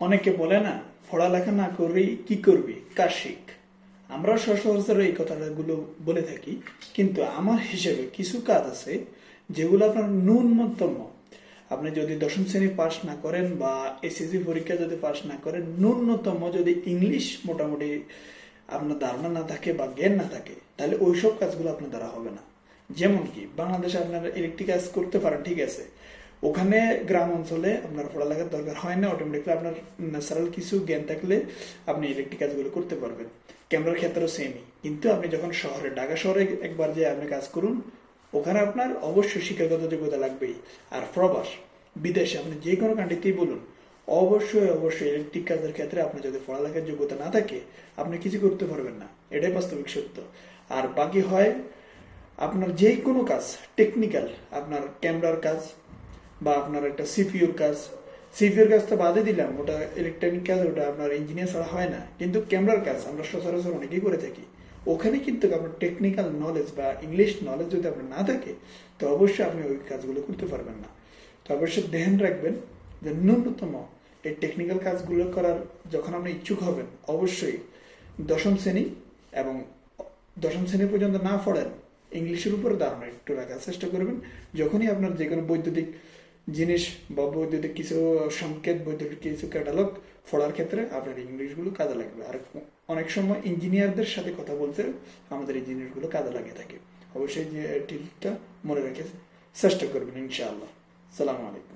অনেকে বলে না, পড়ালেখা না করবি কি করবি, কাজ শিখ। আমরা সচরাচর এই কথাগুলো বলে থাকি, কিন্তু আমার হিসেবে কিছু কাজ আছে যেগুলো আপনার ন্যূনতম, আপনি যদি দশম শ্রেণী পাশ না করেন বা এসএসসি পরীক্ষা যদি পাশ না করেন, ন্যূনতম যদি ইংলিশ মোটামুটি আপনার ধারণা না থাকে বা জ্ঞান না থাকে, তাহলে ওইসব কাজগুলো আপনার দ্বারা হবে না। যেমন কি বাংলাদেশে আপনারা ইলেকট্রিক কাজ করতে পারেন, ঠিক আছে, ওখানে গ্রাম অঞ্চলে আপনার পড়ালেখার দরকার হয় না, অটোমেটিকলি আপনার ন্যাচারাল কিছু জ্ঞান থাকলে আপনি ইলেকট্রিক কাজগুলো করতে পারবেন। ক্যামেরার ক্ষেত্রেও সেমই। কিন্তু আপনি যখন শহরে, ঢাকা শহরে একবার যে আপনি কাজ করুন, ওখানে আপনার অবশ্যই শিক্ষাগত যোগ্যতা লাগবেই। আর প্রবাস, বিদেশে আপনি যে কোনো কান্ট্রিতেই বলুন, অবশ্যই অবশ্যই ইলেকট্রিক কাজের ক্ষেত্রে আপনার যদি পড়ালেখার যোগ্যতা না থাকে, আপনি কিছু করতে পারবেন না। এটাই বাস্তবিক সত্য। আর বাকি হয় আপনার যে কোনো কাজ, টেকনিক্যাল, আপনার ক্যামেরার কাজ বা আপনার একটা সিপিইউর কাজ। সিপিইউর কাজ তো বাদে দিলাম, ওটা ইলেকট্রনিক কাজ, ওটা আপনার ইঞ্জিনিয়ার ছাড়া হয় না। কিন্তু ক্যামেরার কাজ আমরা সচরাচর অনেকেই করে থাকি। ওখানে কিন্তু আপনার টেকনিক্যাল নলেজ বা ইংলিশ নলেজ যদি আপনার না থাকে, তো অবশ্যই আপনি ওই কাজগুলো করতে পারবেন না। তো অবশ্যই ধ্যান রাখবেন যে ন্যূনতম এই টেকনিক্যাল কাজগুলো করার যখন আপনি ইচ্ছুক হবেন, অবশ্যই দশম শ্রেণী এবং দশম শ্রেণী পর্যন্ত না পড়েন, ইংলিশের উপর ধারণা একটু রাখার চেষ্টা করবেন। যখনই আপনার যে কোনো বৈদ্যুতিক জিনিস বা বৈদ্যুতিক কিছু সংকেত, বৈদ্যুতিক কিছু ক্যাটালগ পড়ার ক্ষেত্রে আপনার ইংলিশগুলো কাজে লাগবে। আর অনেক সময় ইঞ্জিনিয়ারদের সাথে কথা বলতে আমাদের এই জিনিসগুলো কাজে লাগে থাকে। অবশ্যই যে টিপটা মনে রেখে চেষ্টা করবেন, ইনশাআল্লাহ। সালামু আলাইকুম।